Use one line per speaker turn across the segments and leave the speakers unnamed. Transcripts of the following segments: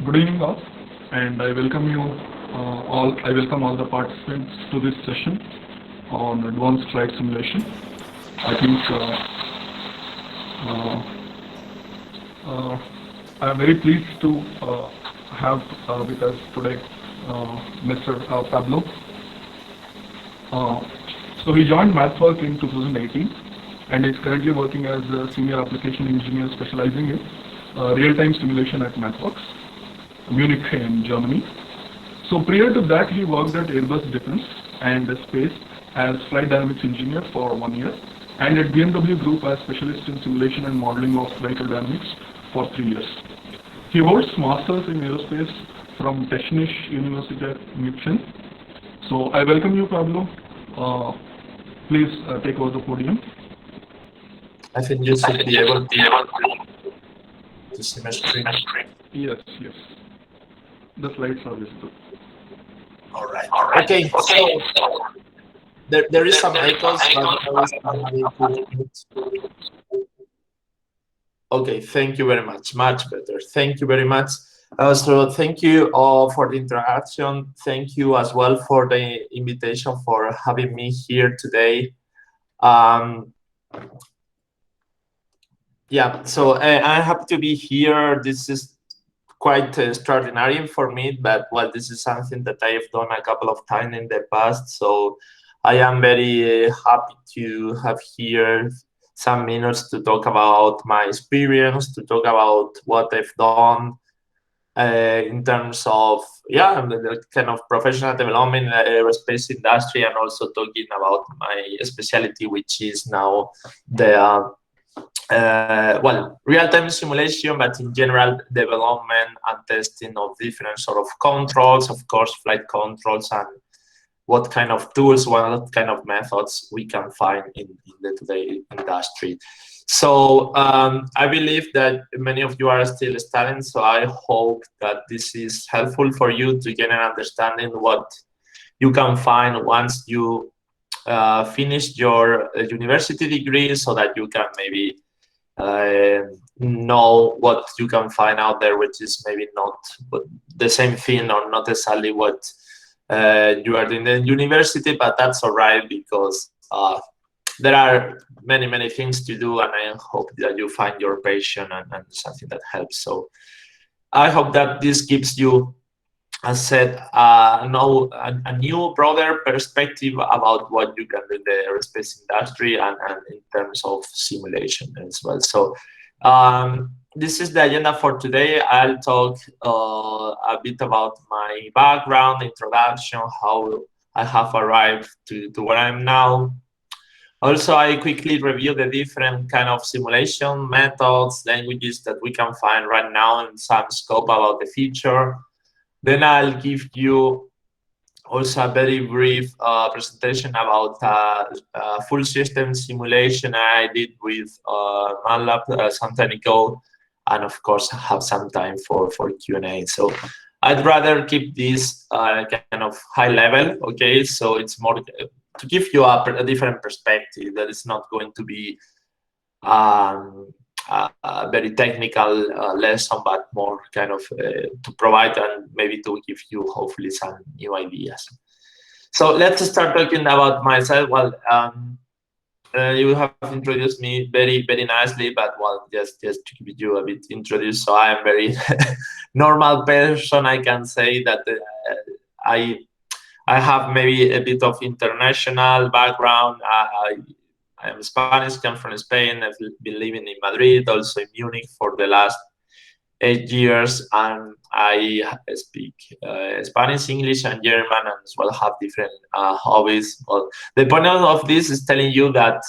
Good evening, all, and I welcome you all. I welcome all the participants to this session on advanced flight simulation. I think I am very pleased to have with us today Mr. Pablo. So he joined MathWorks in 2018 and is currently working as a senior application engineer specializing in real-time simulation at MathWorks, Munich in Germany. So prior to that, he worked at Airbus Defense and Space as flight dynamics engineer for 1 year, and at BMW Group as specialist in simulation and modeling of vehicle dynamics for 3 years. He holds masters in aerospace from Technische Universität München. So I welcome you, Pablo. Please take over the podium.
I think you should be able to see my screen.
Yes. The slides are visible.
All right. Okay. So there is some echoes. Okay. Thank you very much. Much better. Thank you very much. So thank you for the interaction. Thank you as well for the invitation for having me here today. Yeah, so I'm happy to be here. This is quite extraordinary for me, but well, this is something that I have done a couple of times in the past. So I am very happy to have here some minutes to talk about my experience, to talk about what I've done in terms of the kind of professional development in the aerospace industry, and also talking about my specialty, which is now the real-time simulation, but in general development and testing of different sort of controls, of course, flight controls, and what kind of tools, what kind of methods we can find in the today industry. So I believe that many of you are still studying, so I hope that this is helpful for you to get an understanding what you can find once you finish your university degree, so that you can maybe know what you can find out there, which is maybe not the same thing or not exactly what you are doing in university, but that's all right, because there are many things to do, and I hope that you find your passion and something that helps. So I hope that this gives you, as said, a new broader perspective about what you can do in the aerospace industry and in terms of simulation as well. So this is the agenda for today. I'll talk a bit about my background, introduction, how I have arrived to where I am now. Also, I quickly review the different kind of simulation methods, languages that we can find right now, and some scope about the future. Then I'll give you also a very brief presentation about full system simulation I did with MATLAB some time ago, and of course have some time for Q&A. So I'd rather keep this kind of high level, okay? So it's more to give you a different perspective, that is not going to be a very technical lesson, but more kind of to provide and maybe to give you hopefully some new ideas. So let's start talking about myself. Well, you have introduced me very nicely, but well, just to give you a bit introduced. So I am very normal person. I can say that I have maybe a bit of international background. I am Spanish, come from Spain. I've been living in Madrid, also in Munich for the last 8 years, and I speak Spanish, English, and German, and as well have different hobbies. Well, the point of this is telling you that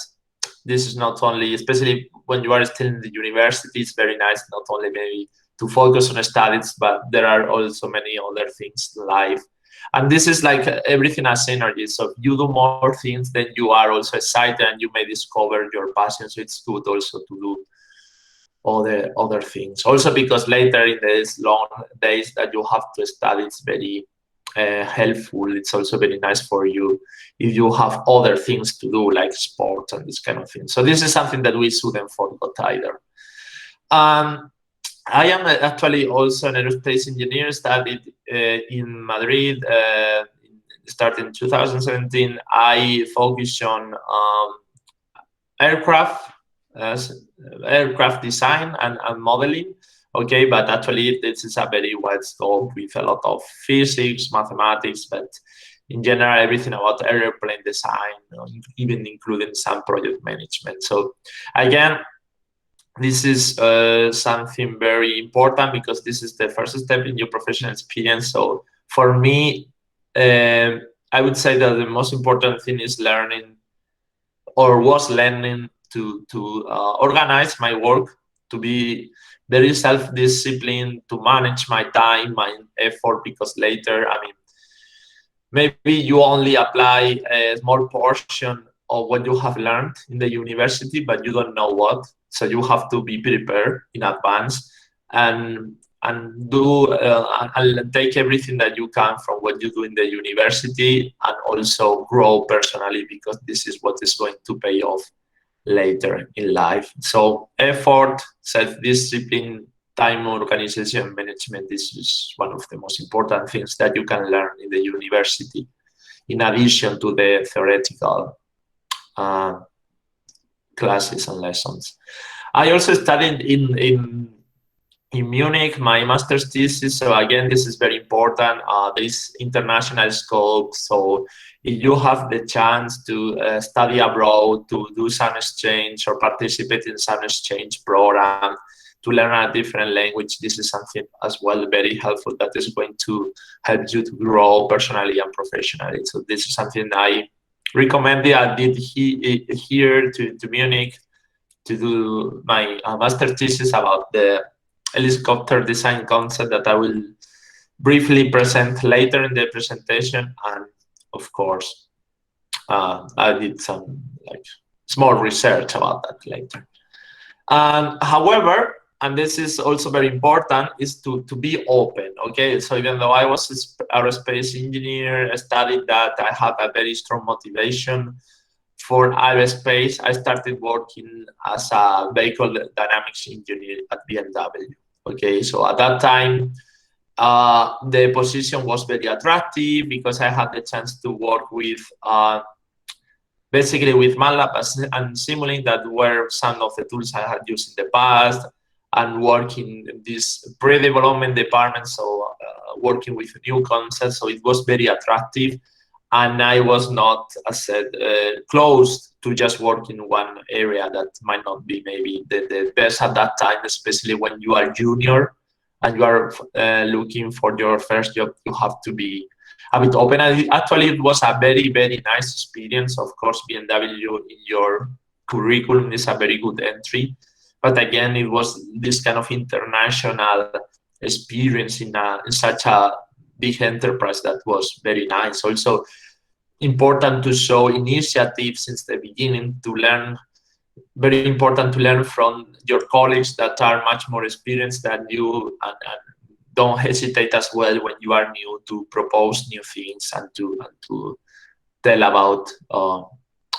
this is not only, especially when you are still in the university, it's very nice not only maybe to focus on studies, but there are also many other things in life. And this is like everything has energy. So if you do more things, then you are also excited and you may discover your passion. So it's good also to do other things. Also because later in these long days that you have to study, it's very helpful. It's also very nice for you if you have other things to do, like sports and this kind of thing. So this is something that we shouldn't forget either. I am actually also an aerospace engineer, studied in Madrid, started in 2017. I focus on aircraft, uh, aircraft design and modeling. Okay, but actually this is a very wide scope with a lot of physics, mathematics, but in general, everything about airplane design, even including some project management. So again, this is something very important because this is the first step in your professional experience. So for me, I would say that the most important thing is learning, or was learning to organize my work, to be very self-disciplined, to manage my time, my effort, because later, I mean, maybe you only apply a small portion of what you have learned in the university, but you don't know what. So you have to be prepared in advance and do and take everything that you can from what you do in the university, and also grow personally, because this is what is going to pay off later in life. So effort, self-discipline, time organization management, this is one of the most important things that you can learn in the university, in addition to the theoretical uh, classes and lessons. I also studied in Munich, my master's thesis. So again, this is very important. There is international scope. So if you have the chance to study abroad, to do some exchange or participate in some exchange program, to learn a different language, this is something as well very helpful, that is going to help you to grow personally and professionally. So this is something I recommended. I did here to Munich to do my master thesis about the helicopter design concept that I will briefly present later in the presentation. And of course, I did some like small research about that later. However, and this is also very important, is to be open. Okay, so even though I was an aerospace engineer, I studied that, I had a very strong motivation for aerospace. I started working as a vehicle dynamics engineer at BMW. Okay, so at that time, the position was very attractive because I had the chance to work with basically with MATLAB and Simulink, that were some of the tools I had used in the past, and working in this pre-development department, so working with new concepts. So it was very attractive, and I was not, as said, close to just work in one area that might not be maybe the best at that time, especially when you are junior and you are looking for your first job. You have to be a bit open. And actually, it was a very, very nice experience. Of course, BMW in your curriculum is a very good entry. But again, it was this kind of international experience in such a big enterprise that was very nice. Also important to show initiative since the beginning, to learn, very important to learn from your colleagues that are much more experienced than you, and don't hesitate as well when you are new to propose new things and to tell about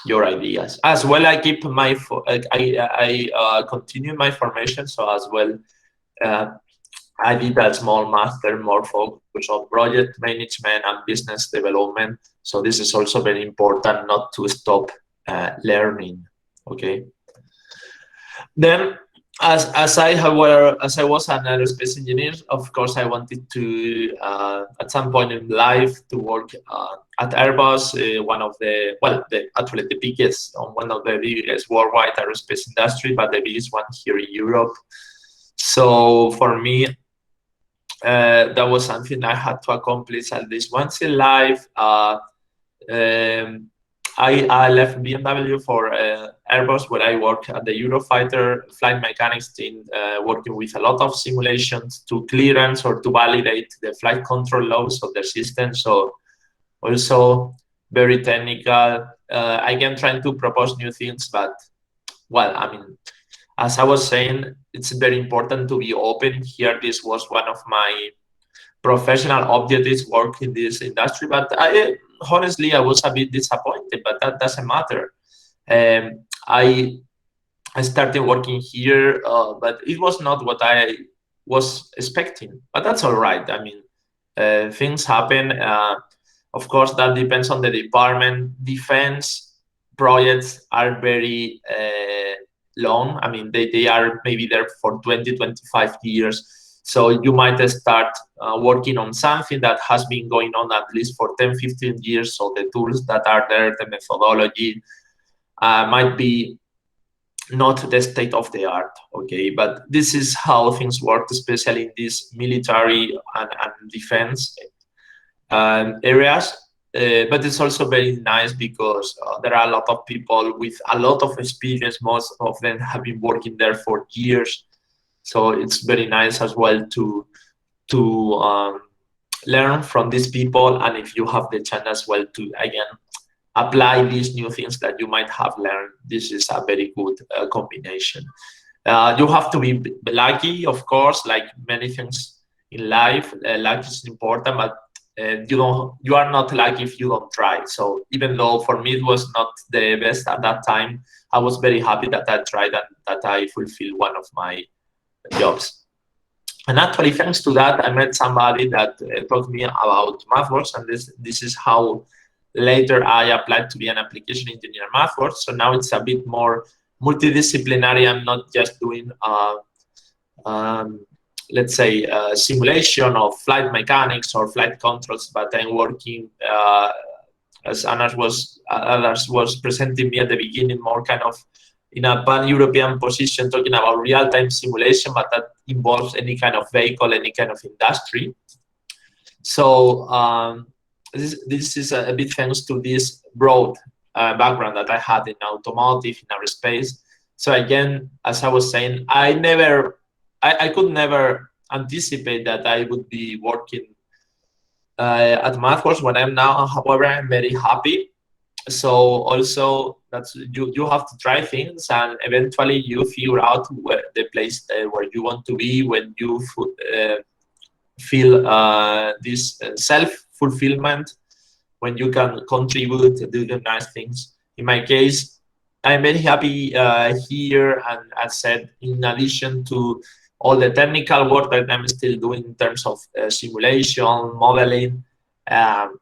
your ideas. As well, I keep my I continue my formation, so as well I did a small master more focused on project management and business development. So this is also very important, not to stop learning. Okay. Then, as I was an aerospace engineer, of course, I wanted to at some point in life to work at Airbus, one of the actually the biggest, one of the biggest worldwide aerospace industry, but the biggest one here in Europe. So for me, that was something I had to accomplish at least once in life. I left BMW for Airbus, where I worked at the Eurofighter flight mechanics team, working with a lot of simulations to clearance or to validate the flight control laws of the system. So also very technical. Again, trying to propose new things, but well, I mean, as I was saying, it's very important to be open. Here, this was one of my professional objectives, work in this industry, but honestly, I was a bit disappointed, but that doesn't matter. I started working here, but it was not what I was expecting. But that's all right. I mean, things happen. Of course, that depends on the department. Defense projects are very long. I mean, they are maybe there for 20, 25 years. So you might start working on something that has been going on at least for 10, 15 years. So the tools that are there, the methodology might be not the state of the art, okay? But this is how things work, especially in these military and defense areas. But it's also very nice because there are a lot of people with a lot of experience. Most of them have been working there for years. So it's very nice as well to learn from these people. And if you have the chance as well to, again, apply these new things that you might have learned, this is a very good combination. You have to be lucky, of course, like many things in life. Luck is important, but you are not lucky if you don't try. So even though for me it was not the best at that time, I was very happy that I tried and that I fulfilled one of my jobs. And actually, thanks to that, I met somebody that taught me about MathWorks, and this is how later I applied to be an application engineer at MathWorks. So now it's a bit more multidisciplinary. I'm not just doing, let's say, simulation of flight mechanics or flight controls, but I'm working, as Adarsh was presenting me at the beginning, more kind of in a pan-European position, talking about real-time simulation, but that involves any kind of vehicle, any kind of industry. So this is a bit thanks to this broad background that I had in automotive, in aerospace. So again, as I was saying, I could never anticipate that I would be working at MathWorks when I'm now. However, I'm very happy. So also that's you have to try things, and eventually you figure out where the place where you want to be when you feel this self-fulfillment, when you can contribute to do the nice things. In my case, I'm very happy here, and as said, in addition to all the technical work that I'm still doing in terms of simulation, modeling,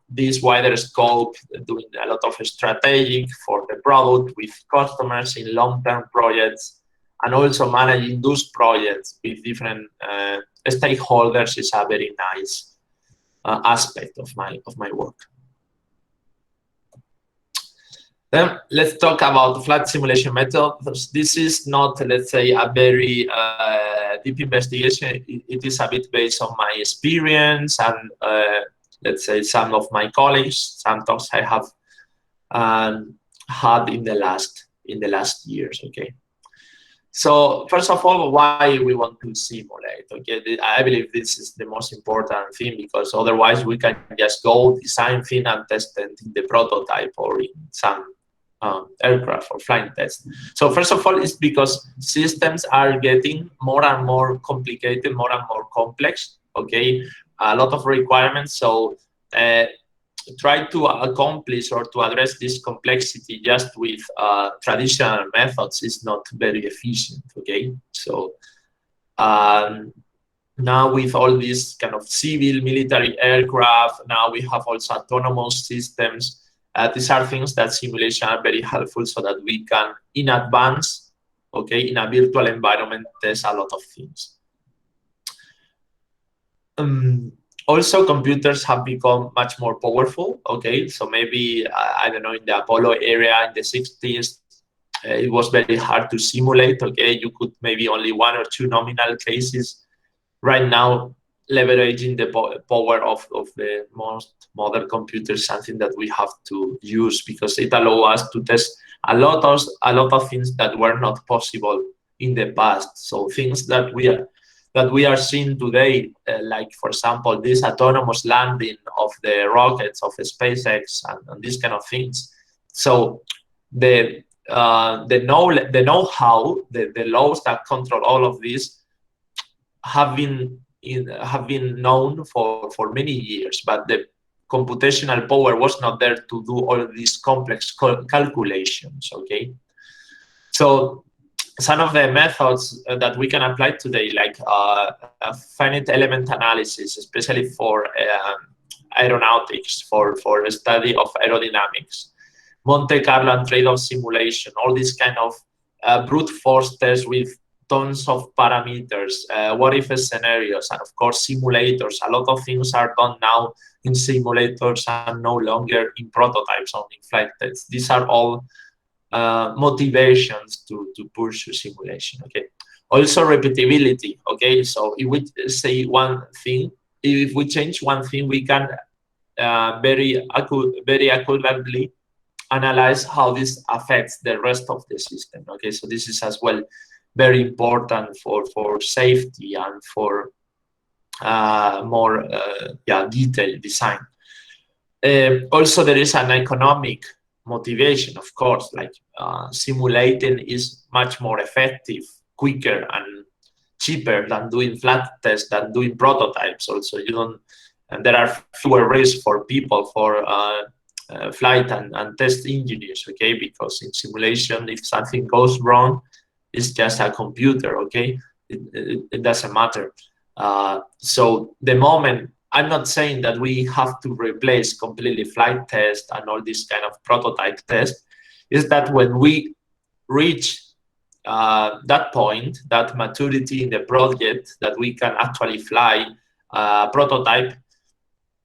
this wider scope, doing a lot of strategic for the product with customers in long-term projects, and also managing those projects with different stakeholders is a very nice aspect of my work. Then let's talk about flight simulation methods. This is not, let's say, a very deep investigation. It is a bit based on my experience and let's say some of my colleagues, some talks I have had in the last years. Okay. So first of all, why we want to simulate? Okay, I believe this is the most important thing, because otherwise we can just go design thing and test it in the prototype or in some aircraft or flying test. So first of all, it's because systems are getting more and more complicated, more and more complex. Okay, a lot of requirements. So try to accomplish or to address this complexity just with traditional methods is not very efficient. Okay, so now with all these kind of civil military aircraft, now we have also autonomous systems. These are things that simulation are very helpful, so that we can in advance, okay, in a virtual environment, test a lot of things. Also, computers have become much more powerful. Okay, so maybe I don't know, in the Apollo area in the 60s, it was very hard to simulate. Okay, you could maybe only 1 or 2 nominal cases. Right now, leveraging the power of the most modern computers, something that we have to use, because it allows us to test a lot of things that were not possible in the past. So things that we are seeing today, like for example, this autonomous landing of the rockets of SpaceX and these kind of things. So the know-how, the laws that control all of this have been known for many years, but the computational power was not there to do all these complex calculations. Okay, so some of the methods that we can apply today, like finite element analysis, especially for aeronautics, for the study of aerodynamics, Monte Carlo and trade-off simulation, all these kind of brute force tests with tons of parameters, what if scenarios, and of course simulators. A lot of things are done now in simulators and no longer in prototypes or in flight tests. These are all motivations to pursue simulation. Okay. Also repeatability. Okay. So if we say one thing, if we change one thing, we can very accurately analyze how this affects the rest of the system. Okay. So this is as well very important for safety and for more detailed design. Also, there is an economic motivation, of course, like simulating is much more effective, quicker, and cheaper than doing flight tests, than doing prototypes. Also, you don't, and there are fewer risks for people, for flight and test engineers, okay? Because in simulation, if something goes wrong, it's just a computer, okay? It doesn't matter. So the moment, I'm not saying that we have to replace completely flight tests and all this kind of prototype tests, is that when we reach that point, that maturity in the project, that we can actually fly a prototype,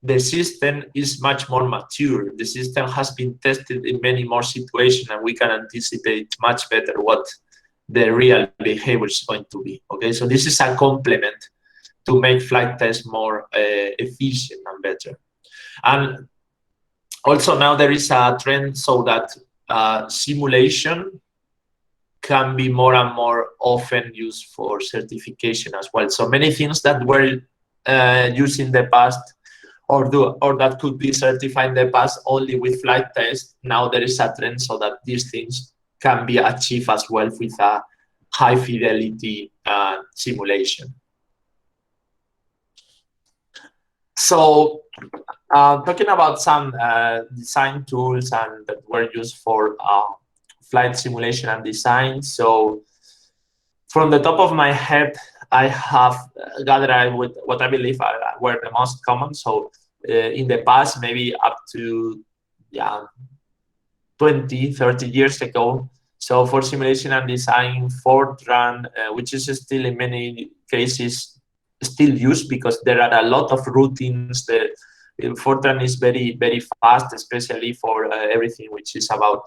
the system is much more mature. The system has been tested in many more situations, and we can anticipate much better what the real behavior is going to be. Okay, so this is a complement to make flight tests more efficient and better. And also now there is a trend so that simulation can be more and more often used for certification as well. So many things that were used in the past or that could be certified in the past only with flight tests, now there is a trend so that these things can be achieved as well with a high fidelity simulation. So talking about some design tools and that were used for flight simulation and design. So from the top of my head, I have gathered with what I believe were the most common. So in the past, maybe up to 20, 30 years ago. So for simulation and design, Fortran, which is still in many cases still used because there are a lot of routines. Fortran is very, very fast, especially for everything which is about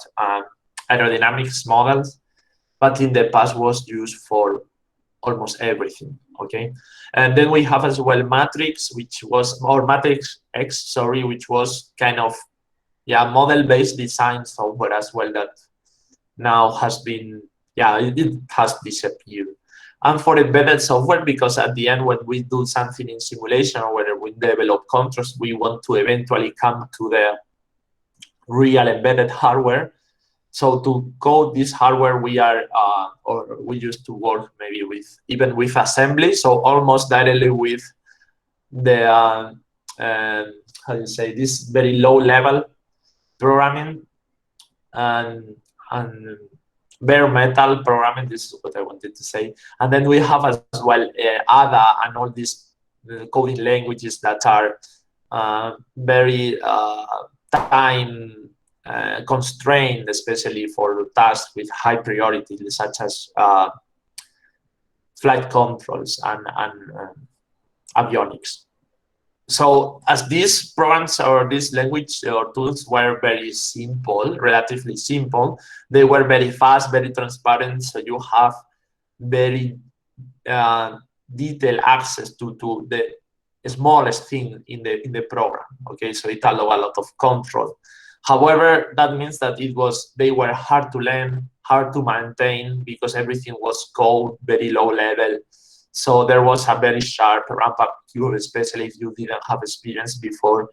aerodynamics models, but in the past was used for almost everything, okay? And then we have as well Matrix, which was, or Matrix X, sorry, which was kind of, model-based design software as well that now has been, it has disappeared. And for embedded software, because at the end, when we do something in simulation or when we develop controls, we want to eventually come to the real embedded hardware. So to code this hardware, we are, or we used to work maybe with, even with assembly, so almost directly with the, how do you say, this very low level programming and bare metal programming. This is what I wanted to say. And then we have as well ADA and all these coding languages that are very time constrained, especially for tasks with high priority, such as flight controls and avionics. So as these programs or this language or tools were very simple, relatively simple, they were very fast, very transparent. So you have very detailed access to the smallest thing in the program. Okay, so it allowed a lot of control. However, that means that they were hard to learn, hard to maintain because everything was code, very low level. So there was a very sharp ramp-up curve, especially if you didn't have experience before.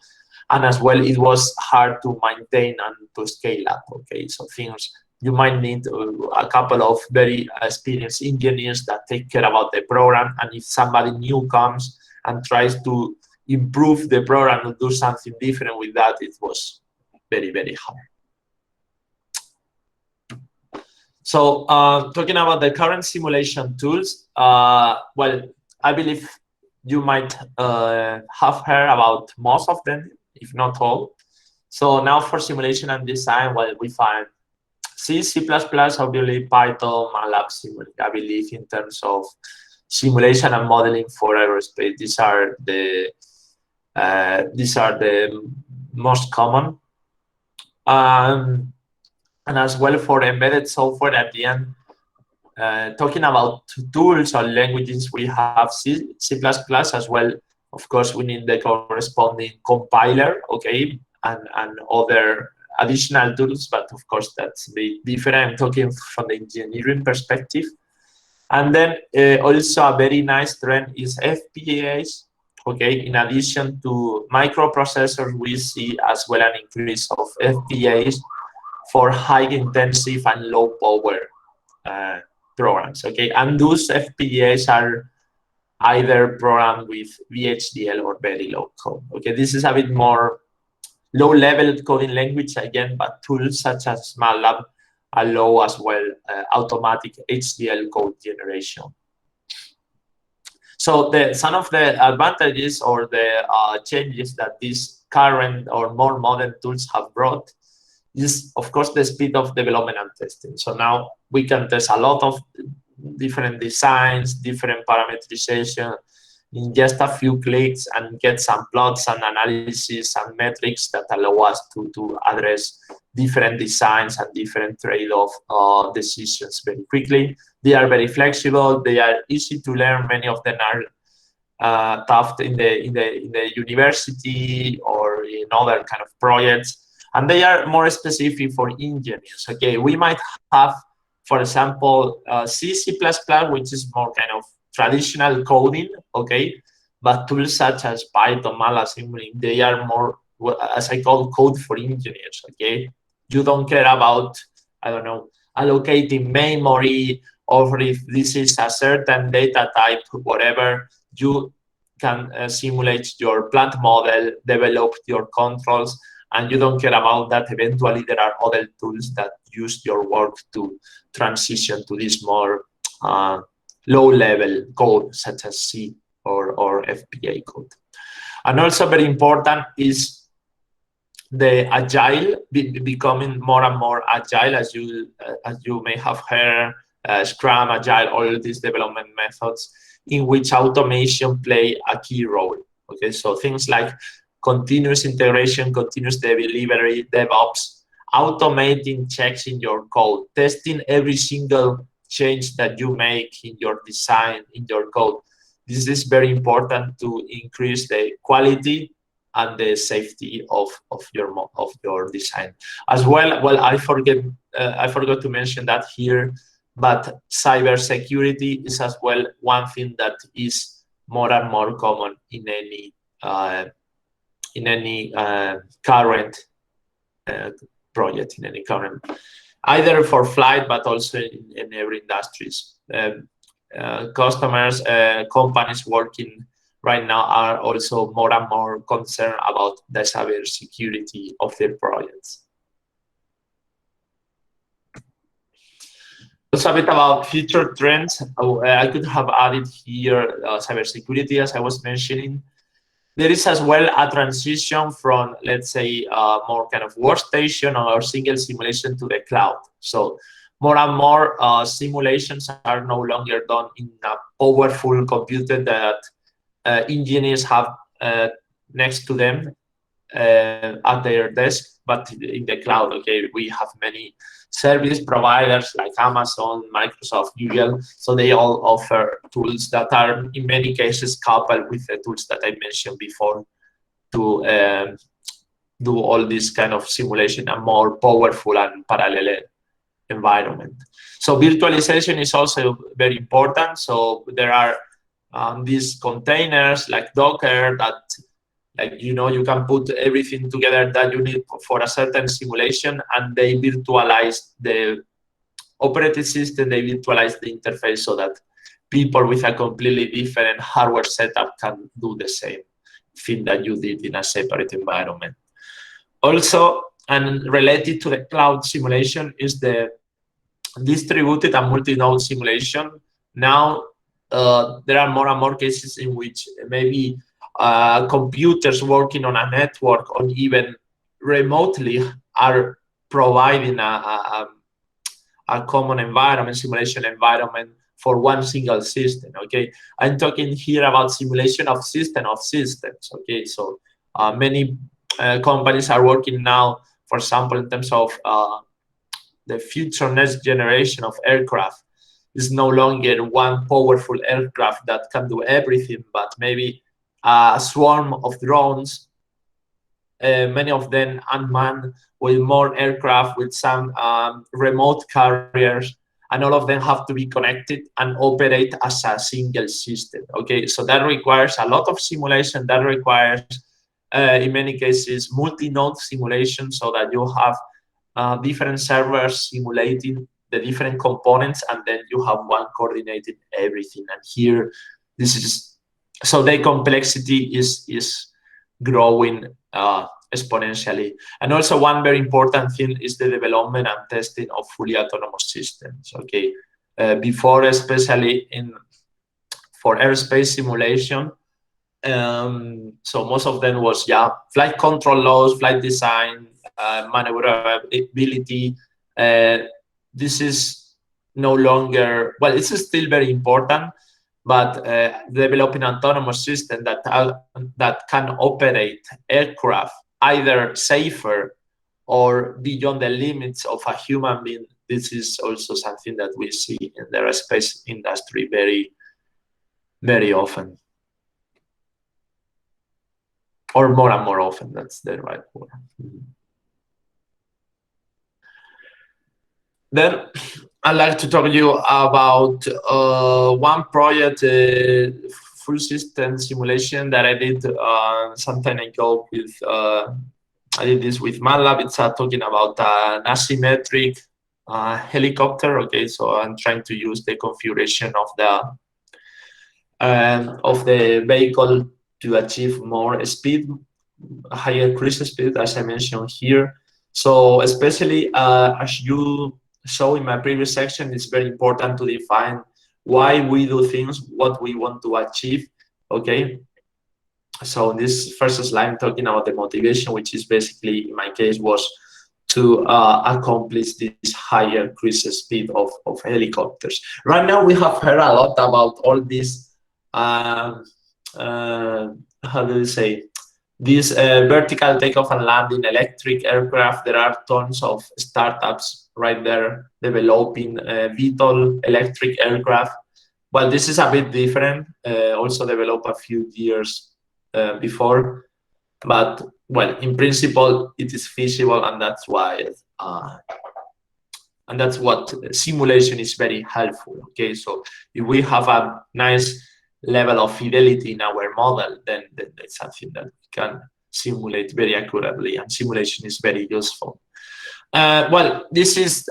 And as well, it was hard to maintain and to scale up, okay? So things, you might need a couple of very experienced engineers that take care about the program. And if somebody new comes and tries to improve the program to do something different with that, it was very, very hard. So talking about the current simulation tools, well, I believe you might have heard about most of them, if not all. So now for simulation and design, well, we find C, C++, obviously Python, MATLAB, I believe in terms of simulation and modeling for aerospace. These are the most common. And as well for embedded software at the end, talking about tools or languages, we have C, C++ as well. Of course, we need the corresponding compiler, okay, and other additional tools, but of course that's different. I'm talking from the engineering perspective. And then also a very nice trend is FPGAs. Okay, in addition to microprocessors, we see as well an increase of FPGAs for high intensive and low power programs. Okay, and those FPGAs are either programmed with VHDL or very low code. Okay, this is a bit more low level coding language again, but tools such as MATLAB allow as well automatic HDL code generation. So some of the advantages or the changes that these current or more modern tools have brought is, of course, the speed of development and testing. So now we can test a lot of different designs, different parameterization in just a few clicks and get some plots and analysis and metrics that allow us to address different designs and different trade-off decisions very quickly. They are very flexible. They are easy to learn. Many of them are taught in the university or in other kind of projects. And they are more specific for engineers. Okay, we might have, for example, C, C++, which is more kind of traditional coding, okay? But tools such as Python, MATLAB, they are more, as I call, code for engineers, okay? You don't care about, I don't know, allocating memory or if this is a certain data type, whatever. You can simulate your plant model, develop your controls, and you don't care about that. Eventually, there are other tools that use your work to transition to this more low-level code, such as C or FPGA code. And also very important is the agile, becoming more and more agile, as you may have heard, Scrum, Agile, all these development methods in which automation play a key role. Okay, so things like continuous integration, continuous delivery, DevOps, automating checks in your code, testing every single change that you make in your design, in your code. This is very important to increase the quality and the safety of your design. As well, I forgot to mention that here, but cybersecurity is as well one thing that is more and more common in any current project, in any current, either for flight, but also in every industries. Customers, companies working right now are also more and more concerned about the cybersecurity of their projects. Also a bit about future trends. I could have added here cybersecurity, as I was mentioning. There is as well a transition from, let's say, more kind of workstation or single simulation to the cloud. So more and more simulations are no longer done in a powerful computer that engineers have next to them at their desk, but in the cloud. Okay, we have many service providers like Amazon, Microsoft, Google, so they all offer tools that are in many cases coupled with the tools that I mentioned before to do all this kind of simulation and more powerful and parallel environment. So virtualization is also very important. So there are these containers like Docker that, like, you know, you can put everything together that you need for a certain simulation, and they virtualize the operating system, they virtualize the interface so that people with a completely different hardware setup can do the same thing that you did in a separate environment. Also, and related to the cloud simulation is the distributed and multi-node simulation. Now there are more and more cases in which maybe computers working on a network or even remotely are providing a common environment, simulation environment for one single system. Okay, I'm talking here about simulation of systems. Okay, so many companies are working now, for example, in terms of the future next generation of aircraft is no longer one powerful aircraft that can do everything, but maybe a swarm of drones, many of them unmanned, with more aircraft, with some remote carriers, and all of them have to be connected and operate as a single system. Okay, so that requires a lot of simulation. That requires, in many cases, multi-node simulation, so that you have different servers simulating the different components, and then you have one coordinating everything. And here, this is so the complexity is growing exponentially. And also, one very important thing is the development and testing of fully autonomous systems. Okay, before, especially for airspace simulation, so most of them was flight control laws, flight design, maneuverability. This is no longer, well, it's still very important, but developing autonomous system that can operate aircraft either safer or beyond the limits of a human being. This is also something that we see in the aerospace industry very, very often. Or more and more often, that's the right word. Then I'd like to talk to you about one project, full system simulation that I did some time ago with, I did this with MATLAB. It's talking about an asymmetric helicopter. Okay, so I'm trying to use the configuration of the vehicle to achieve more speed, higher cruise speed, as I mentioned here. So especially as you saw in my previous section, it's very important to define why we do things, what we want to achieve. Okay, so this first slide I'm talking about the motivation, which is basically, in my case, was to accomplish this higher cruise speed of helicopters. Right now we have heard a lot about all these how do you say, this vertical takeoff and landing electric aircraft. There are tons of startups right there developing VTOL electric aircraft. Well, this is a bit different, also developed a few years before, but well, in principle, it is feasible, and that's why, and that's what simulation is very helpful. Okay, so if we have a nice level of fidelity in our model, then that's something that we can simulate very accurately, and simulation is very useful. Well, this is,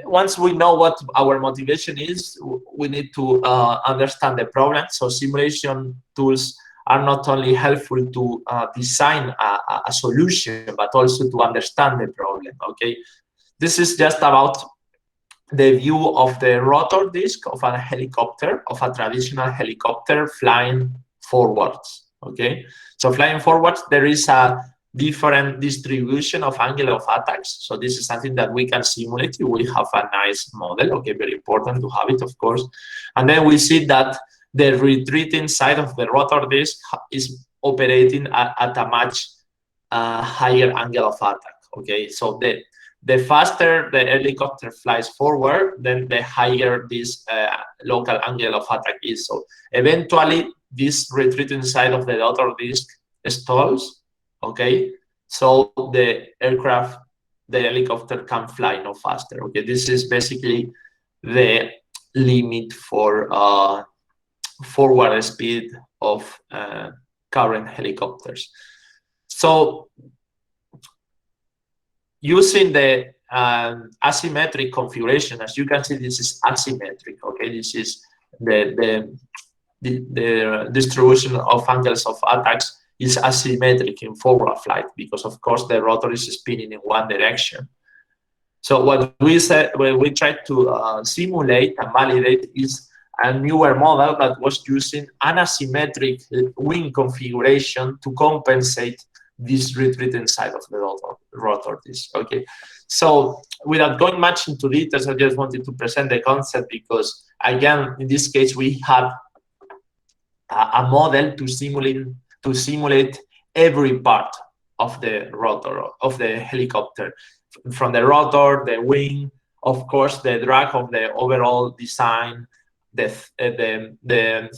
once we know what our motivation is, we need to understand the problem. So simulation tools are not only helpful to design a solution, but also to understand the problem. Okay, this is just about the view of the rotor disc of a helicopter, of a traditional helicopter flying forwards. Okay, so flying forwards, there is a different distribution of angle of attacks. So this is something that we can simulate. We have a nice model. Okay, very important to have it, of course. And then we see that the retreating side of the rotor disc is operating at a much higher angle of attack. Okay, so the faster the helicopter flies forward, then the higher this local angle of attack is. So eventually, this retreating side of the rotor disc stalls. Okay, so the aircraft, the helicopter can fly no faster. Okay, this is basically the limit for forward speed of current helicopters. So using the asymmetric configuration, as you can see, this is asymmetric. Okay, this is the distribution of angles of attacks is asymmetric in forward flight, because of course the rotor is spinning in one direction. So what we said, when we tried to simulate and validate is a newer model that was using an asymmetric wing configuration to compensate this retreat inside of the rotor disc. Okay, so without going much into details, I just wanted to present the concept because, again, in this case, we had a model to simulate every part of the rotor of the helicopter, from the rotor, the wing, of course, the drag of the overall design, the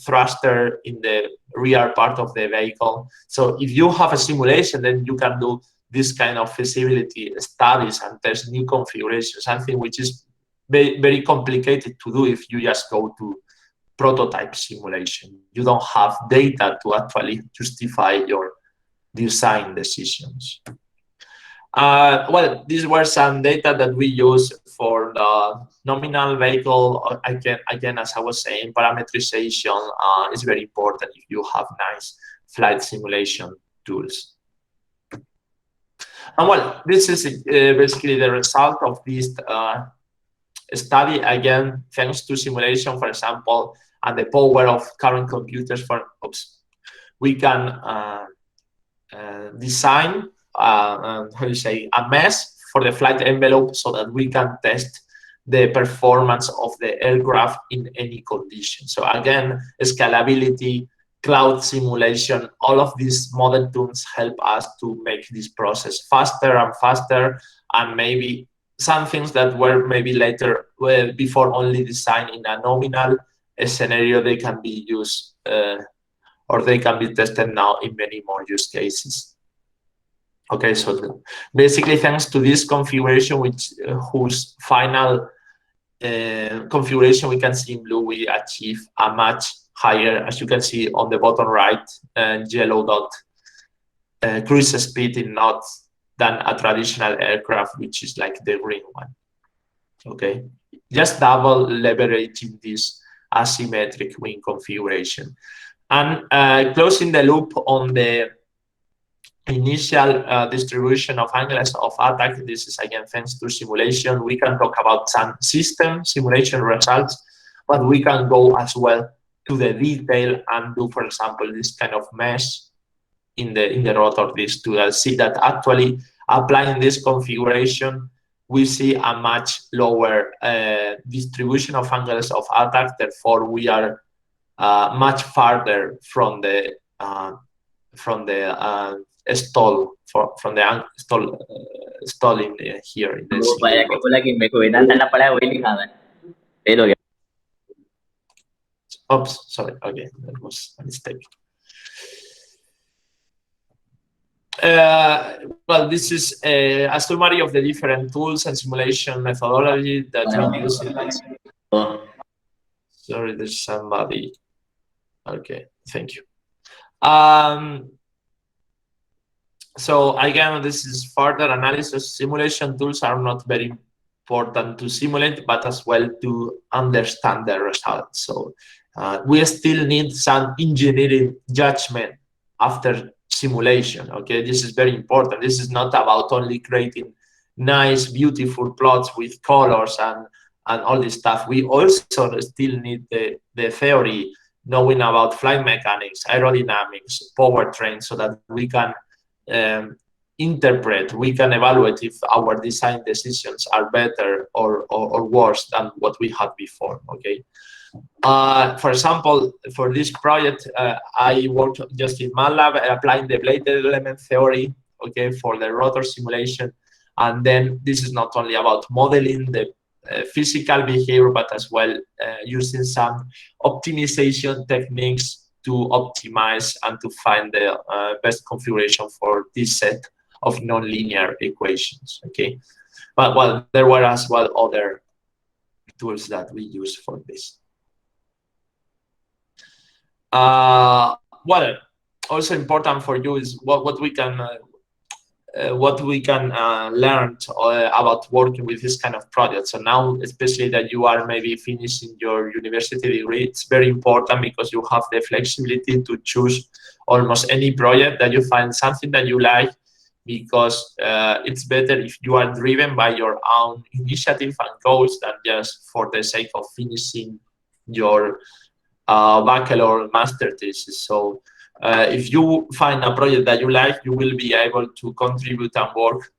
thruster in the rear part of the vehicle. So if you have a simulation, then you can do this kind of feasibility studies and test new configurations, something which is very complicated to do if you just go to prototype simulation. You don't have data to actually justify your design decisions. Well, these were some data that we use for the nominal vehicle. Again, as I was saying, parameterization is very important if you have nice flight simulation tools. And well, this is basically the result of this study. Again, thanks to simulation, for example, and the power of current computers, we can design how do you say, a mesh for the flight envelope so that we can test the performance of the aircraft in any condition. So again, scalability, cloud simulation, all of these modern tools help us to make this process faster and faster, and maybe some things that were maybe later, well, before only designed in a nominal scenario, they can be used or they can be tested now in many more use cases. Okay, so basically thanks to this configuration, whose final configuration we can see in blue, we achieve a much higher, as you can see on the bottom right, yellow dot, cruise speed in knots than a traditional aircraft, which is like the green one. Okay, just double leveraging this asymmetric wing configuration. And closing the loop on the initial distribution of angles of attack, this is again thanks to simulation. We can talk about some system simulation results, but we can go as well to the detail and do, for example, this kind of mesh in the rotor disc to see that actually applying this configuration, we see a much lower distribution of angles of attack. Therefore, we are much farther from the stall, from the stalling here in the
vaya que बोला कि मेरे को वेदांत ना पढ़ा है वही लिखा है फेल हो गया.
Oops, sorry. Okay, that was a mistake. Well, this is a summary of the different tools and simulation methodology that we use in this. Sorry, there's somebody. Okay, thank you. So again, this is further analysis. Simulation tools are not very important to simulate, but as well to understand the results. So we still need some engineering judgment after simulation. Okay, this is very important. This is not about only creating nice, beautiful plots with colors and all this stuff. We also still need the theory, knowing about flight mechanics, aerodynamics, powertrain, so that we can interpret, we can evaluate if our design decisions are better or worse than what we had before. Okay. For example, for this project, I worked just in MATLAB applying the bladed element theory, okay, for the rotor simulation. And then this is not only about modeling the physical behavior, but as well using some optimization techniques to optimize and to find the best configuration for this set of nonlinear equations. Okay, but well, there were as well other tools that we use for this. Well, also important for you is what we can learn about working with this kind of projects. So now, especially that you are maybe finishing your university degree, it's very important because you have the flexibility to choose almost any project that you find something that you like. because it's better if you are driven by your own initiative and goals than just for the sake of finishing your bachelor master thesis. So if you find a project that you like, you will be able to contribute and work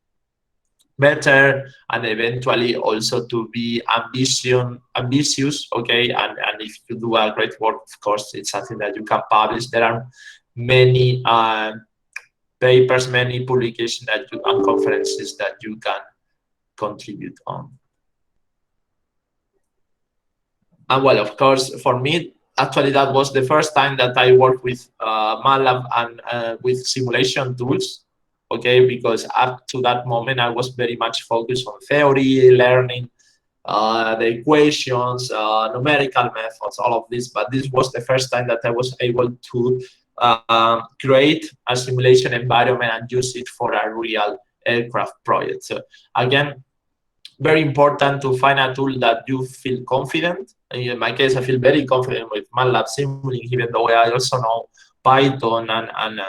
better, and eventually also to be ambitious, okay? And if you do a great work, of course, it's something that you can publish. There are many papers, many publications that you, and conferences that you can contribute on. And well, of course, for me, actually, that was the first time that I worked with MATLAB and with simulation tools, okay? Because up to that moment, I was very much focused on theory, learning, the equations, numerical methods, all of this. But this was the first time that I was able to create a simulation environment and use it for a real aircraft project. So again, very important to find a tool that you feel confident. In my case, I feel very confident with MATLAB Simulink, even though I also know Python and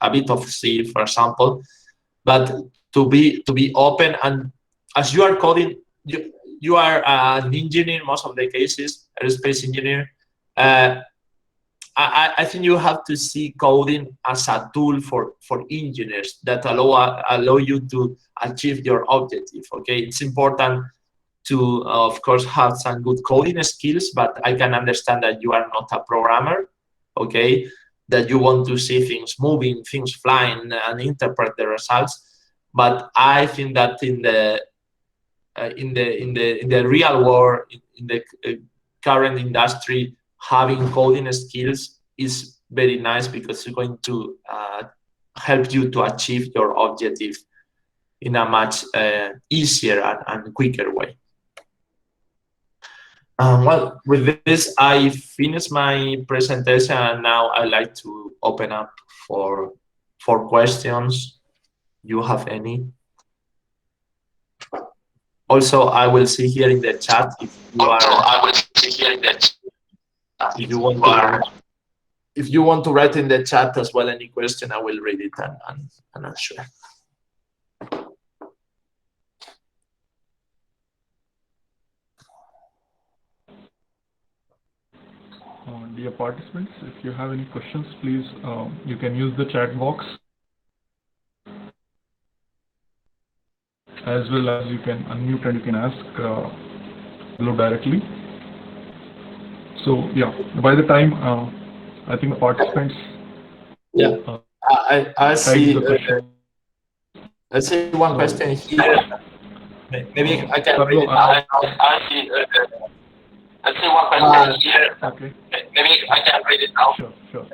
a bit of C, for example. But to be open, and as you are coding, you are an engineer in most of the cases, aerospace engineer. I think you have to see coding as a tool for engineers that allow you to achieve your objective. Okay, it's important to of course have some good coding skills, but I can understand that you are not a programmer. Okay, that you want to see things moving, things flying, and interpret the results. But I think that in the real world, in the current industry, having coding skills is very nice, because it's going to help you to achieve your objective in a much easier and quicker way. Well, with this, I finished my presentation, and now I'd like to open up for questions. You have any? Also, I will see here in the chat if you are. I will see here in the chat. If you want to write in the chat as well any question, I will read it and answer.
Dear participants, if you have any questions, please you can use the chat box, as well as you can unmute and you can ask hello directly. So yeah, by the time I think the participants.
Yeah, I see. I see one question here. Maybe I can read it out. I see one question here.
Okay.
Maybe I can read it out.
Sure.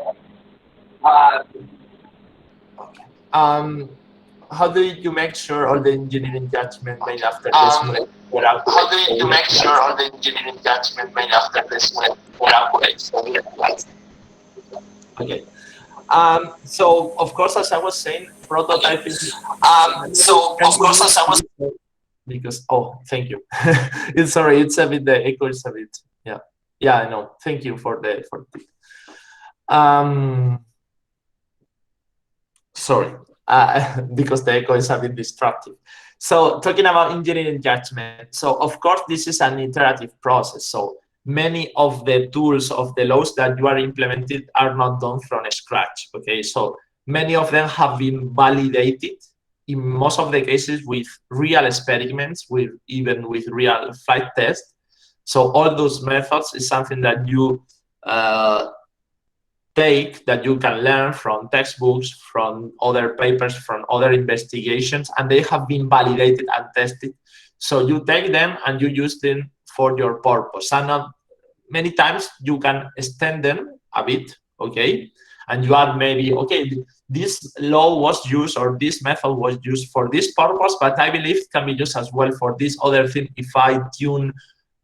How do you make sure all the engineering judgment made after this? How do you make sure all the engineering judgment made after this were accurate? Okay. So of course, as I was saying, prototyping. Because thank you. It's sorry, it's a bit, the echo is a bit. Yeah, I know. Thank you for the sorry, because the echo is a bit destructive. So talking about engineering judgment. So of course, this is an iterative process. So many of the tools of the laws that you are implemented are not done from scratch. Okay, so many of them have been validated in most of the cases with real experiments, even with real flight tests. So all those methods is something that you take, that you can learn from textbooks, from other papers, from other investigations, and they have been validated and tested. So you take them and you use them for your purpose. And many times you can extend them a bit, okay? And you are maybe, okay, this law was used or this method was used for this purpose, but I believe it can be used as well for this other thing if I tune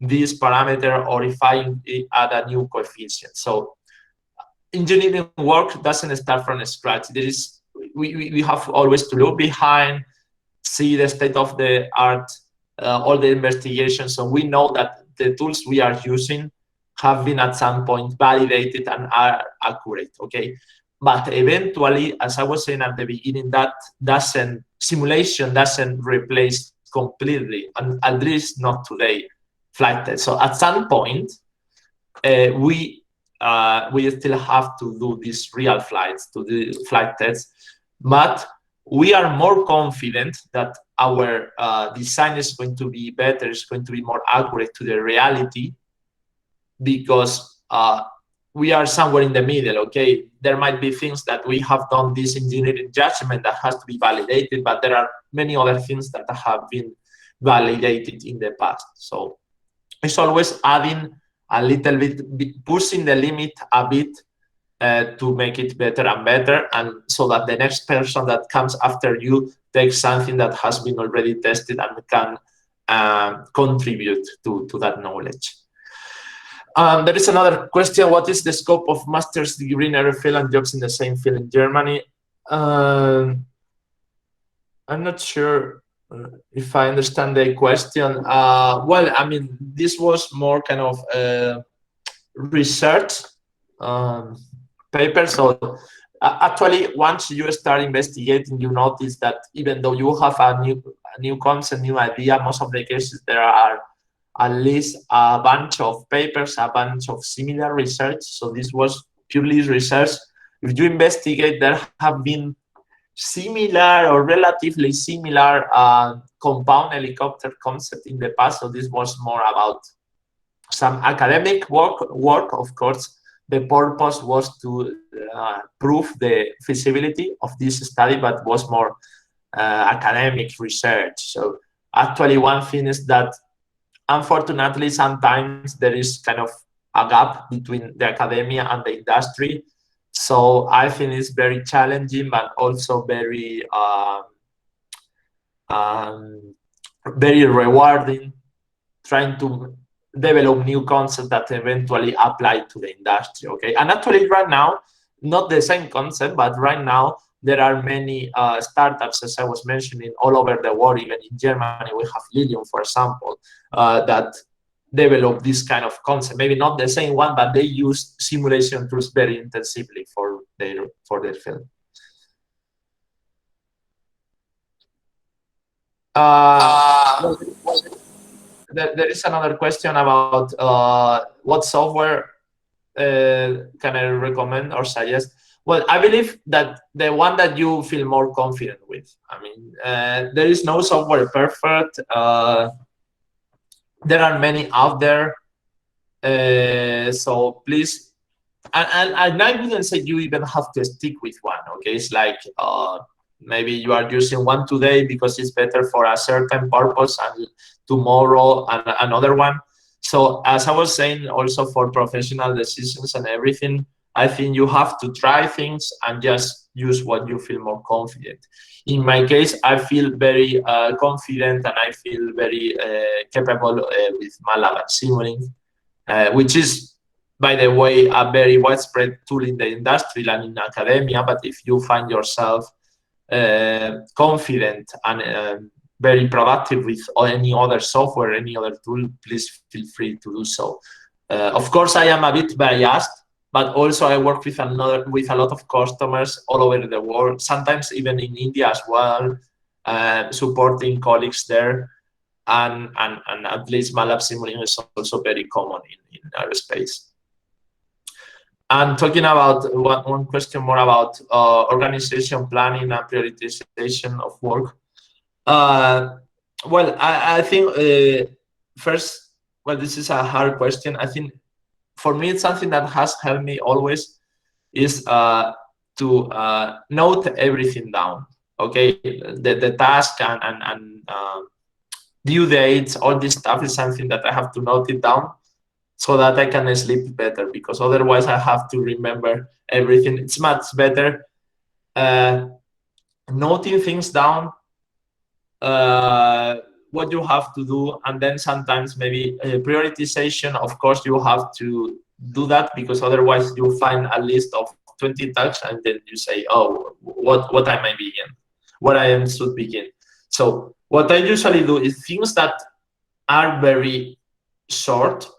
this parameter or if I add a new coefficient. So engineering work doesn't start from scratch. There is, we have always to look behind, see the state of the art, all the investigations. So we know that the tools we are using have been at some point validated and are accurate, okay? but eventually, as I was saying at the beginning, that simulation doesn't replace completely, and at least not today, flight test. So at some point, we still have to do these real flights, to do flight tests, but we are more confident that our design is going to be better, is going to be more accurate to the reality, because we are somewhere in the middle, okay? There might be things that we have done this engineering judgment that has to be validated, but there are many other things that have been validated in the past. So it's always adding a little bit, pushing the limit a bit to make it better and better, and so that the next person that comes after you takes something that has been already tested and can contribute to that knowledge. There is another question: what is the scope of master's degree in aerofield and jobs in the same field in Germany? I'm not sure if I understand the question. Well, I mean, this was more kind of research paper. So actually, once you start investigating, you notice that even though you have a new concept, new idea, most of the cases there are at least a bunch of papers, a bunch of similar research. So this was purely research. If you investigate, there have been similar or relatively similar compound helicopter concept in the past. So this was more about some academic work. Of course, the purpose was to prove the feasibility of this study, but was more academic research. So actually, one thing is that unfortunately, sometimes there is kind of a gap between the academia and the industry. So I think it's very challenging, but also very very rewarding, trying to develop new concepts that eventually apply to the industry. Okay, and actually right now, not the same concept, but right now there are many startups, as I was mentioning, all over the world. Even in Germany, we have Lilium, for example, that develop this kind of concept. Maybe not the same one, but they use simulation tools very intensively for their field. There is another question about what software can I recommend or suggest? Well, I believe that the one that you feel more confident with. I mean, there is no software perfect. There are many out there. So please, and I wouldn't say you even have to stick with one. Okay, it's like maybe you are using one today because it's better for a certain purpose, and tomorrow another one. So as I was saying, also for professional decisions and everything, I think you have to try things and just use what you feel more confident. In my case, I feel very confident, and I feel very capable with MATLAB and Simulink, which is, by the way, a very widespread tool in the industry and in academia. But if you find yourself confident and very productive with any other software, any other tool, please feel free to do so. Of course, I am a bit biased, but also I work with a lot of customers all over the world, sometimes even in India as well, supporting colleagues there. And at least MATLAB Simulink is also very common in aerospace. And talking about one question more about organization, planning, and prioritization of work. Well, I think first, well, this is a hard question. I think for me, it's something that has helped me always is to note everything down. Okay, the task and due dates, all this stuff is something that I have to note it down so that I can sleep better, because otherwise I have to remember everything. It's much better noting things down, what you have to do, and then sometimes maybe prioritization. Of course, you have to do that, because otherwise you find a list of 20 tasks and then you say, oh, what I might begin, what I should begin. So what I usually do is things that are very short,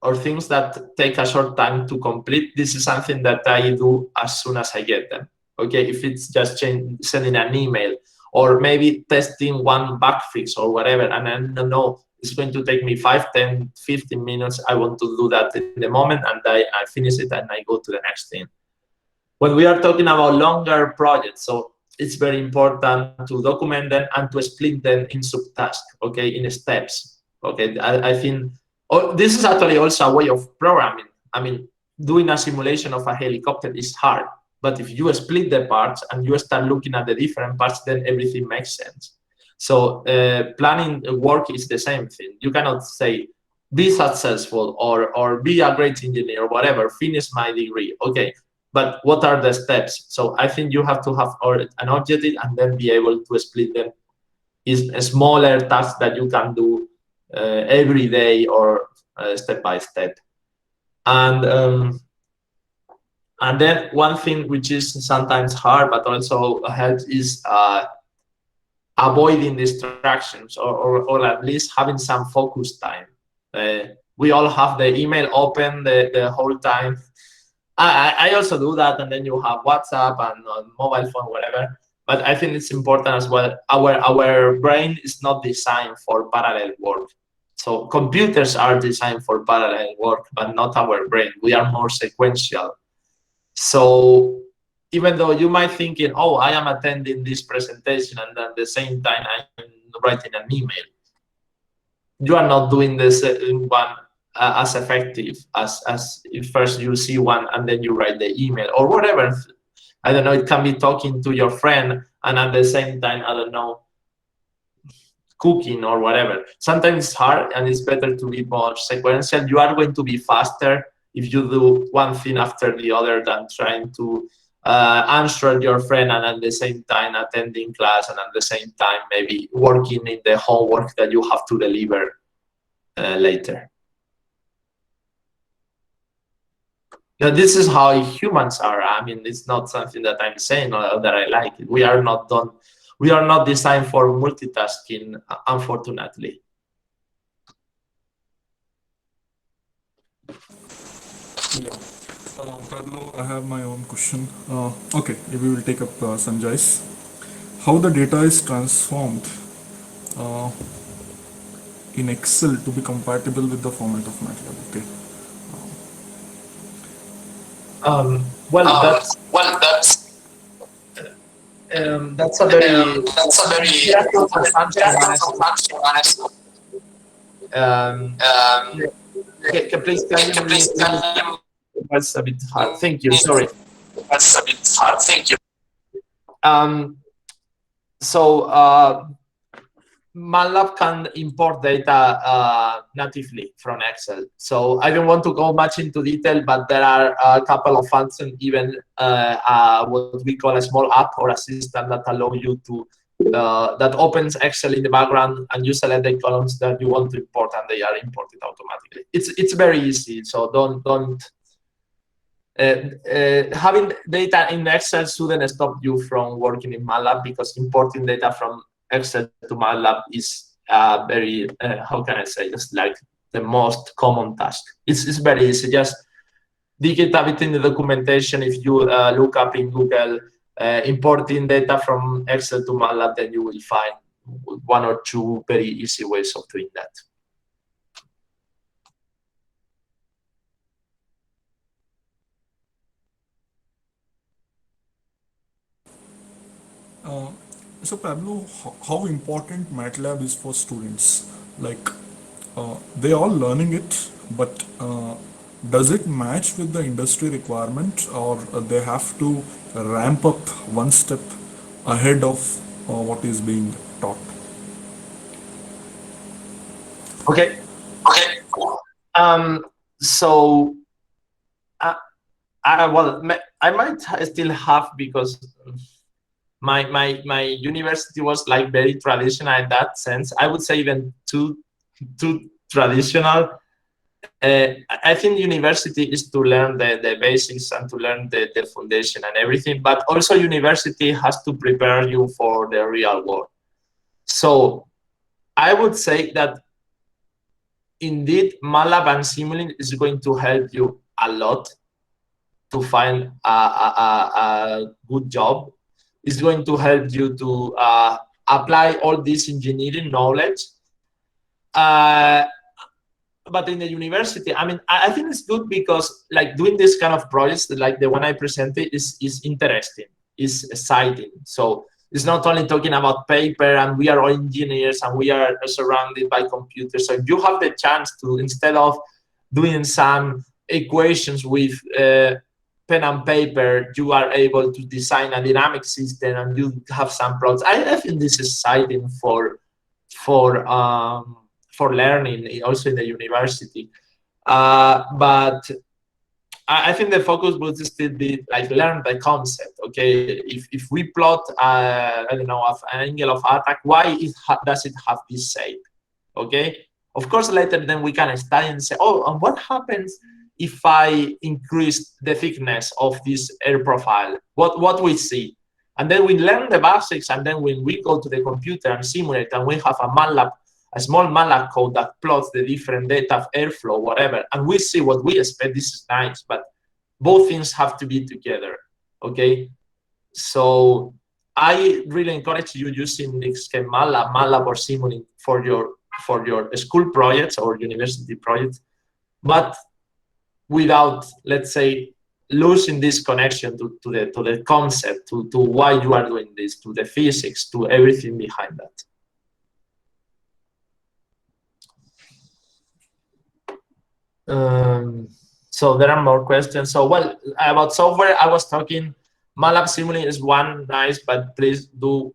or things that take a short time to complete, this is something that I do as soon as I get them. Okay, if it's just sending an email, or maybe testing one bug fix or whatever, and I know it's going to take me 5, 10, 15 minutes, I want to do that in the moment, and I finish it and I go to the next thing. When we are talking about longer projects, so it's very important to document them and to split them in subtasks, okay, in steps. Okay, I think this is actually also a way of programming. I mean, doing a simulation of a helicopter is hard, but if you split the parts and you start looking at the different parts, then everything makes sense. So planning work is the same thing. You cannot say, be successful or be a great engineer or whatever, finish my degree. Okay, but what are the steps? So I think you have to have an objective and then be able to split them in smaller tasks that you can do every day or step by step. And then one thing which is sometimes hard but also helps is avoiding distractions, or at least having some focus time. We all have the email open the whole time. I also do that, and then you have WhatsApp and mobile phone, whatever. But I think it's important as well. Our brain is not designed for parallel work. So computers are designed for parallel work, but not our brain. We are more sequential. So even though you might thinking, oh, I am attending this presentation, and at the same time I'm writing an email, you are not doing this one as effective as if first you see one and then you write the email or whatever. I don't know, it can be talking to your friend and at the same time, I don't know, cooking or whatever. Sometimes it's hard and it's better to be more sequential. You are going to be faster if you do one thing after the other than trying to answer your friend and at the same time attending class and at the same time maybe working in the homework that you have to deliver later. Now, this is how humans are. I mean, it's not something that I'm saying or that I like. We are not designed for multitasking, unfortunately.
Yeah. Pablo, I have my own question. Okay, we will take up Sanjay's. How the data is transformed uh, in Excel to be compatible with the format of MATLAB. Okay.
Well, that's a very please can you that's a bit hard. Thank you. Sorry. That's a bit hard. Thank you. So MATLAB can import data natively from Excel. So I don't want to go much into detail, but there are a couple of functions, even what we call a small app or a system that allow you to that opens Excel in the background, and you select the columns that you want to import, and they are imported automatically. It's very easy. So don't having data in Excel shouldn't stop you from working in MATLAB, because importing data from Excel to MATLAB is very, how can I say, it's like the most common task. It's very easy. Just dig it a bit in the documentation. If you look up in Google importing data from Excel to MATLAB, then you will find one or two very easy ways of doing that.
So Pablo, how important MATLAB is for students? Like, they all learning it, but does it match with the industry requirement, or they have to ramp up one step ahead of what is being taught?
Okay. So, well, I might still have, because my university was like very traditional in that sense. I would say even too traditional. I think university is to learn the basics and to learn the foundation and everything, but also university has to prepare you for the real world. So I would say that indeed, MATLAB and Simulink is going to help you a lot to find a good job. It's going to help you to apply all this engineering knowledge. But in the university, I mean, I think it's good because like doing this kind of projects, like the one I presented, is interesting, is exciting. So it's not only talking about paper and we are all engineers and we are surrounded by computers. So you have the chance to, instead of doing some equations with pen and paper, you are able to design a dynamic system and you have some plots. I think this is exciting for learning, also in the university. But I think the focus would still be like learn the concept. Okay, if we plot, I don't know, an angle of attack, why does it have this shape? Okay, of course later then we can study and say, oh, and what happens if I increase the thickness of this air profile? What we see? And then we learn the basics, and then when we go to the computer and simulate, and we have a small MATLAB code that plots the different data of airflow, whatever, and we see what we expect. This is nice, but both things have to be together, okay? So I really encourage you using this MATLAB or Simulink for your school projects or university projects, but without, let's say, losing this connection to the concept, to why you are doing this, to the physics, to everything behind that. So there are more questions. So, well, about software, I was talking, MATLAB Simulink is one nice, but please do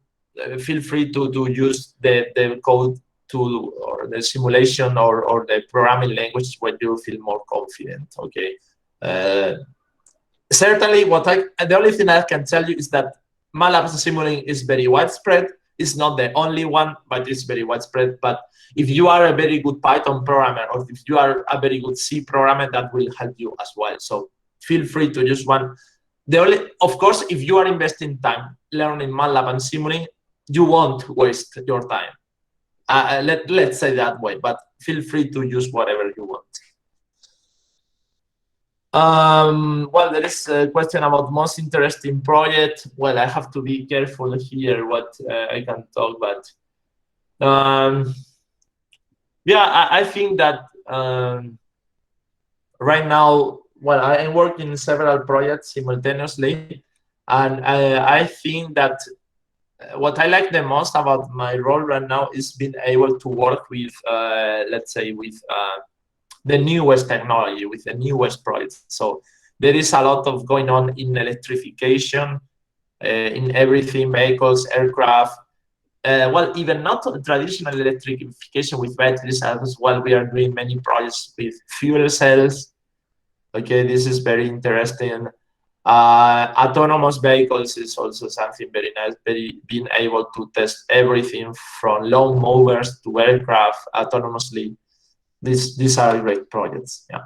feel free to use the code tool or the simulation or the programming language when you feel more confident, okay? Certainly, the only thing I can tell you is that MATLAB Simulink is very widespread. It's not the only one, but it's very widespread. But if you are a very good Python programmer, or if you are a very good C programmer, that will help you as well. So feel free to use one. Of course, if you are investing time learning MATLAB and Simulink, you won't waste your time. Let's say that way, but feel free to use whatever you want. Well, there is a question about most interesting project. Well, I have to be careful here what I can talk about. Yeah, I think that right now, well, I am working in several projects simultaneously, and I think that what I like the most about my role right now is being able to work with, let's say, with the newest technology, with the newest projects. So there is a lot of going on in electrification, in everything, vehicles, aircraft. Well, even not traditional electrification with batteries as well. We are doing many projects with fuel cells. Okay, this is very interesting. Autonomous vehicles is also something very nice. Being able to test everything from lawn mowers to aircraft autonomously. These are great projects. Yeah.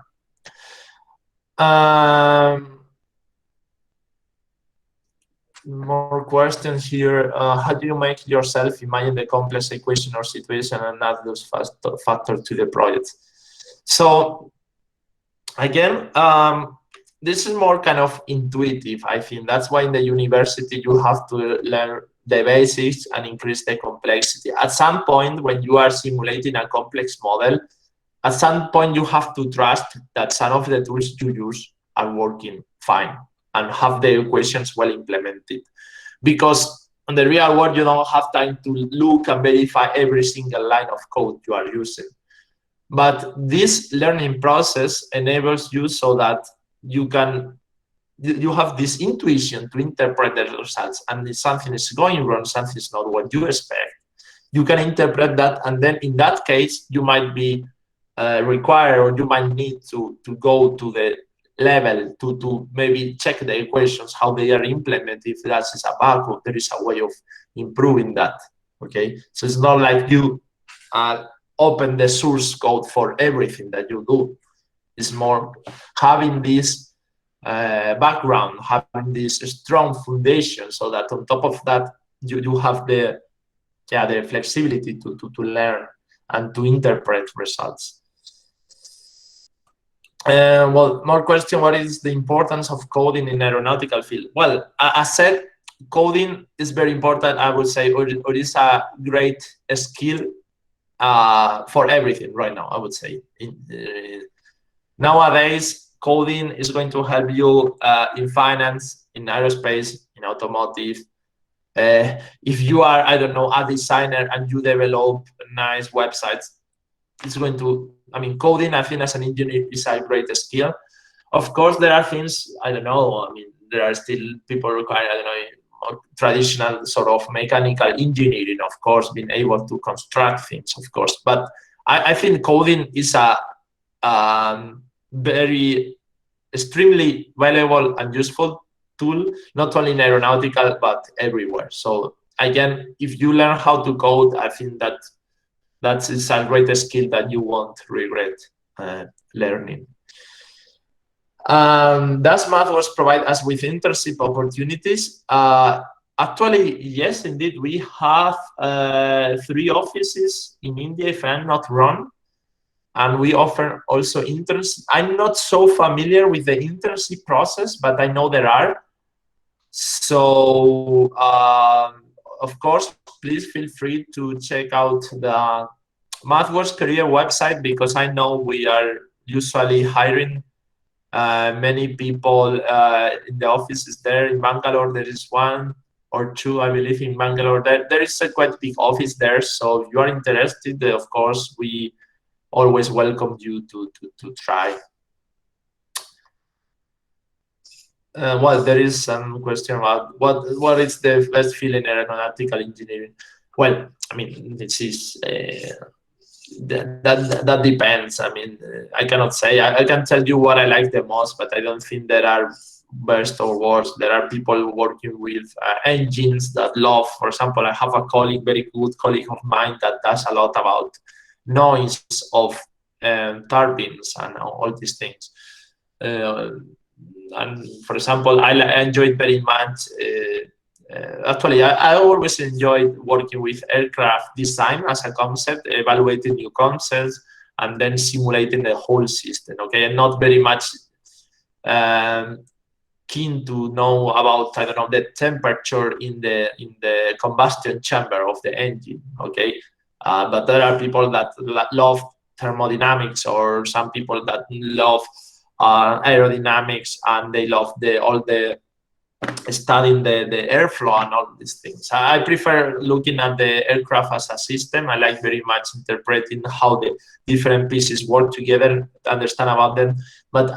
More questions here. How do you make yourself imagine the complex equation or situation and add those factors to the project? So again, this is more kind of intuitive, I think. That's why in the university you have to learn the basics and increase the complexity. At some point, when you are simulating a complex model, at some point you have to trust that some of the tools you use are working fine and have the equations well implemented. Because in the real world, you don't have time to look and verify every single line of code you are using. But this learning process enables you so that you have this intuition to interpret the results. And if something is going wrong, something is not what you expect, you can interpret that. And then in that case, you might be required, or you might need to go to the level to maybe check the equations, how they are implemented. If that is a bug, or there is a way of improving that. Okay, so it's not like you open the source code for everything that you do. It's more having this background, having this strong foundation, so that on top of that you have the flexibility to learn and to interpret results. Well, more question, what is the importance of coding in aeronautical field? Well, I said coding is very important, I would say, or it is a great skill for everything right now, I would say. Nowadays, coding is going to help you in finance, in aerospace, in automotive. If you are, I don't know, a designer and you develop nice websites, it's going to, I mean, coding, I think as an engineer is a great skill. Of course, there are things, I don't know, I mean, there are still people require, I don't know, more traditional sort of mechanical engineering, of course, being able to construct things, of course. But I think coding is a very extremely valuable and useful tool, not only in aeronautical, but everywhere. So again, if you learn how to code, I think that is a great skill that you won't regret learning. Does MathWorks provide us with internship opportunities? Actually, yes, indeed. We have 3 offices in India, if I'm not wrong. And we offer also internships. I'm not so familiar with the internship process, but I know there are. So, of course, please feel free to check out the MathWorks career website, because I know we are usually hiring many people in the offices there. In Mangalore, there is 1 or 2, I believe, in Mangalore. There is a quite big office there. So if you are interested, of course, we always welcome you to try. Well, there is some question about what is the best field in aeronautical engineering. Well, I mean, this is that depends. I mean, I cannot say. I can tell you what I like the most, but I don't think there are best or worst. There are people working with engines that love. For example, I have a colleague, very good colleague of mine, that does a lot about noise of turbines and all these things. And for example, I enjoyed very much. Actually, I always enjoyed working with aircraft design as a concept, evaluating new concepts, and then simulating the whole system. Okay, and not very much keen to know about, I don't know, the temperature in the combustion chamber of the engine. Okay, but there are people that love thermodynamics, or some people that love aerodynamics, and they love all the studying the airflow and all these things. I prefer looking at the aircraft as a system. I like very much interpreting how the different pieces work together, understand about them. But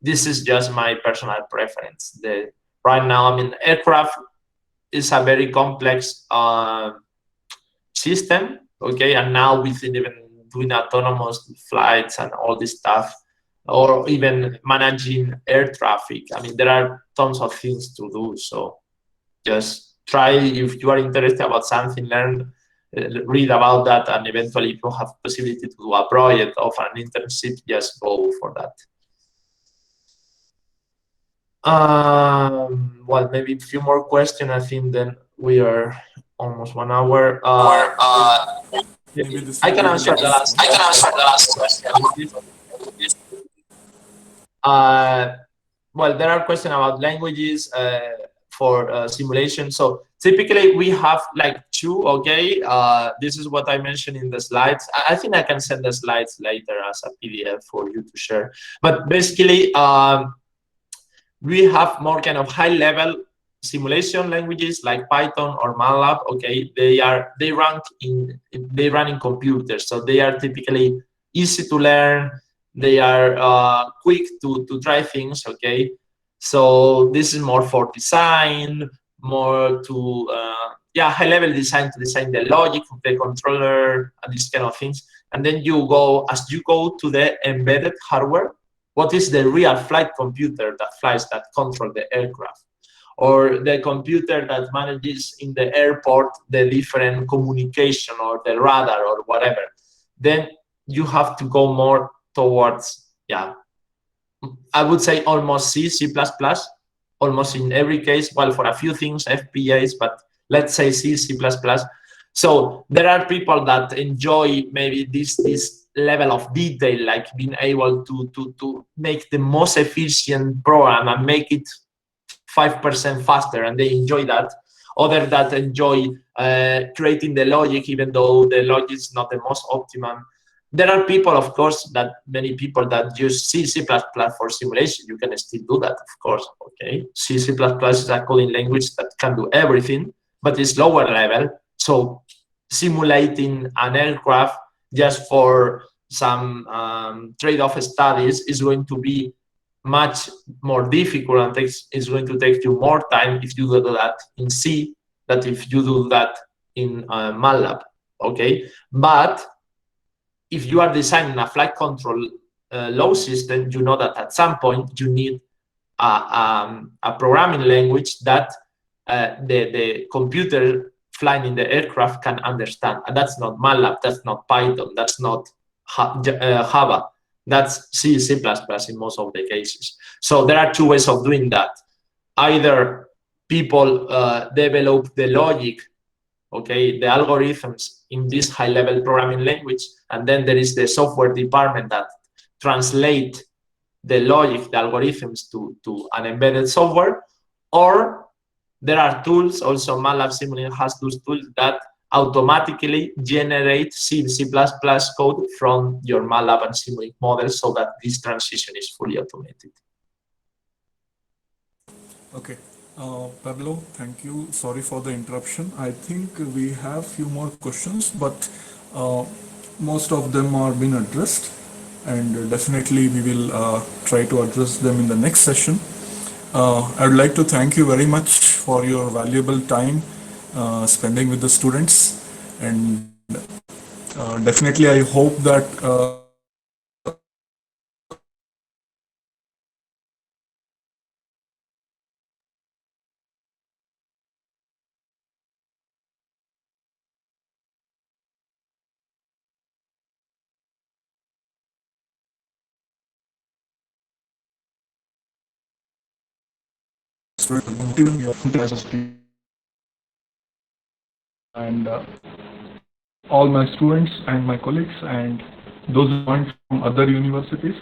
this is just my personal preference. Right now, I mean, aircraft is a very complex system. Okay, and now within even doing autonomous flights and all this stuff, or even managing air traffic, I mean, there are tons of things to do. So just try, if you are interested about something, learn, read about that, and eventually if you have possibility to do a project of an internship, just go for that. Well, maybe a few more questions. I think then we are almost 1 hour. I can answer the last question. Well, there are questions about languages for simulation. So typically we have like 2. Okay, this is what I mentioned in the slides. I think I can send the slides later as a PDF for you to share. But basically, we have more kind of high-level simulation languages like Python or MATLAB. Okay, they run in computers, so they are typically easy to learn. They are quick to try things. Okay, so this is more for design, more to high-level design, to design the logic of the controller and these kind of things. And then as you go to the embedded hardware, what is the real flight computer that flies, that control the aircraft, or the computer that manages in the airport the different communication, or the radar, or whatever. Then you have to go more towards, I would say almost C++, almost in every case. Well, for a few things, FPGAs, but let's say C++. So there are people that enjoy maybe this level of detail, like being able to make the most efficient program and make it 5% faster, and they enjoy that. Others that enjoy creating the logic, even though the logic is not the most optimum. There are people, of course, many people that use C, C++ for simulation. You can still do that, of course, okay? C, C++ is a coding language that can do everything, but it's lower level. So simulating an aircraft just for some trade-off studies is going to be much more difficult, and it's going to take you more time if you do that in C than if you do that in MATLAB, okay? But if you are designing a flight control low system, you know that at some point you need a programming language that the computer flying in the aircraft can understand. And that's not MATLAB, that's not Python, that's not Java. That's C, C++ in most of the cases. So there are two ways of doing that. Either people develop the logic, okay, the algorithms in this high-level programming language, and then there is the software department that translate the logic, the algorithms to an embedded software, or there are tools, also MATLAB Simulink has those tools that automatically generate C, C++ code from your MATLAB and Simulink models so that this transition is fully automated.
Okay. Pablo, thank you. Sorry for the interruption. I think we have few more questions, but most of them are being addressed, and definitely we will try to address them in the next session. I would like to thank you very much for your valuable time spending with the students, and definitely I hope that and all my students and my colleagues and those who joined from other universities.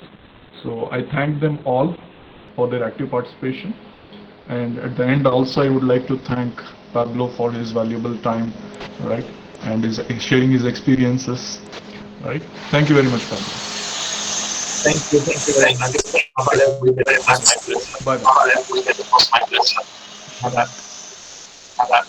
So I thank them all for their active participation. And at the end also I would like to thank Pablo for his valuable time, right? And his sharing his experiences, right? Thank you very much, Pablo.
Thank you very much.
Bye.
Bye.